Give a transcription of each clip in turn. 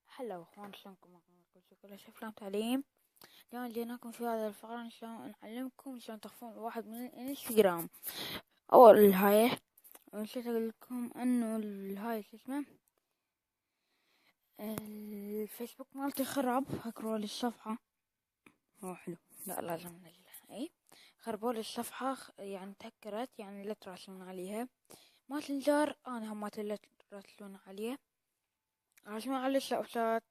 هلا اخوان، شلونكم؟ معكم شكرا افلام تعليم. اليوم جيناكم في هذا الفقرة شلون نعلمكم شلون تخفون الواحد من الانستغرام. اول هاي نسيت اقول لكم انه الهاي شو اسمه الفيسبوك مالتي خرب، هكروا لي الصفحة. هو حلو، لا لازم ننزلها. اي خربوا لي الصفحة، يعني تهكرت، يعني لا تراسلون عليها. ما تنزار انا هم ما تراسلون عليها عشان معلش أوسات.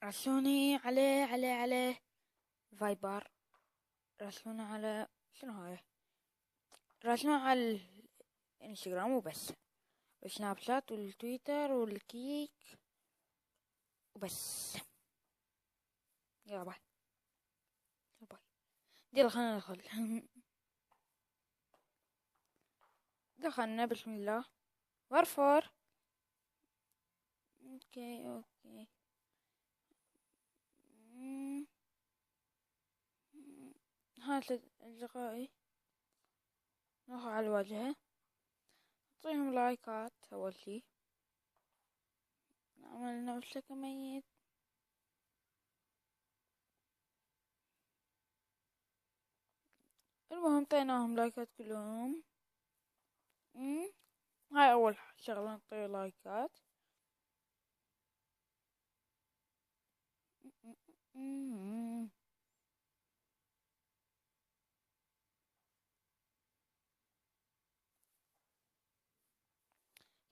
راسلوني على فايبر، راسلوني على شنو هاي، راسلوني على الانستغرام وبس، والسناب شات والتويتر والكيك وبس. يلا باي باي. يلا خلينا ندخل. دخلنا بسم الله. ورفور. اوكي هات أصدقائي، نروح على الواجهة، نعطيهم لايكات أول شي، نعمل نفسك ميت. المهم طيناهم لايكات كلهم. هاي أول شغلة، نعطيه لايكات.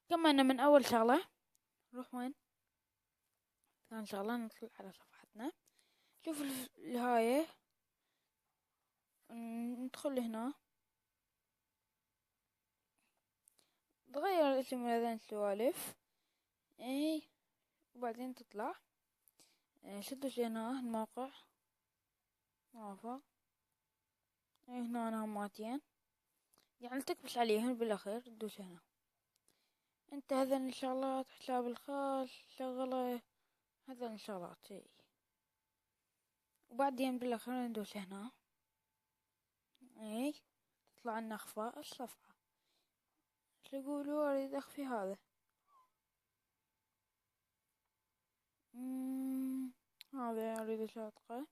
كمان من أول شغلة نروح وين؟ ثاني شغلة ندخل على صفحتنا، شوف الهاية، ندخل هنا، تغير الاسم هذين السوالف. اي وبعدين تطلع شدوا هنا الموقع موافق. هنا أنا هماتين، يعني تكبس عليهم بالأخير تدوس هنا. انت هذين الشغلات، حساب الخاص شغلة، هذين الشغلات وبعدين بالأخير ندوس هنا. اي تطلع لنا اخفاء الصفحة. تقولوا اريد اخفي هذا. هذا اريد اشاطقه،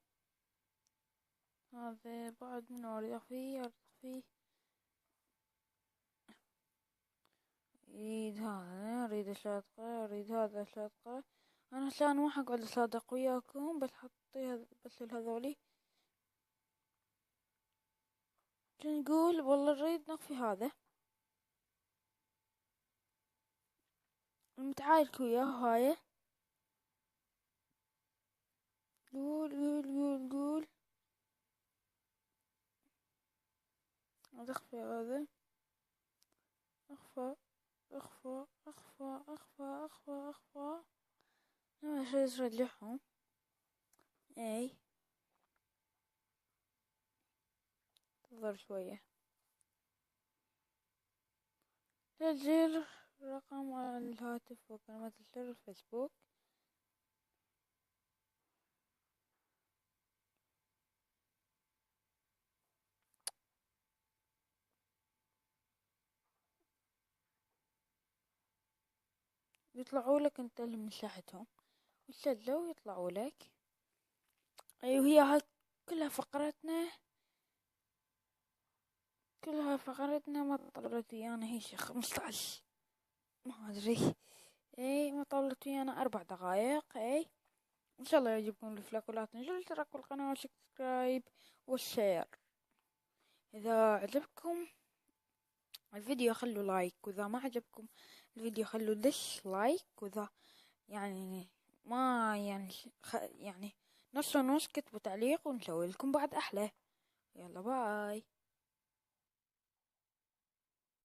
هذا بعد من اريد اخفيه اريد هذا، اريد اشاطقه، اريد هذا اشاطقه. انا عشان ما حقعد اصادق وياكم، بس حطي بس هذولي. نقول والله نريد نخفي هذا المتعارك وياه. هاي قول اخفي هذا، اخفى اخفى اخفى اخفى اخفى اخفى. انا شو يرجعهم. اي تظهر شوية. تسجيل رقم الهاتف وكلمة السر الفيسبوك. يطلعوا لك انت اللي مساحتهم، وتسجلوا ويطلعوا لك. ايوه هي هاي كلها فقرتنا، ما طولت ويانا هي شي 15 ما ادري. اي ما طولت ويانا 4 دقايق. اي ان شاء الله يعجبكم الفلاك، ولا تنسوا الاشتراك بالقناة والسبسكرايب والشير. اذا عجبكم الفيديو خلوا لايك، واذا ما عجبكم الفيديو خلوا ديسلايك، واذا يعني ما يعني نص ونص كتبوا تعليق ونسوي لكم بعد احلى. يلا باي.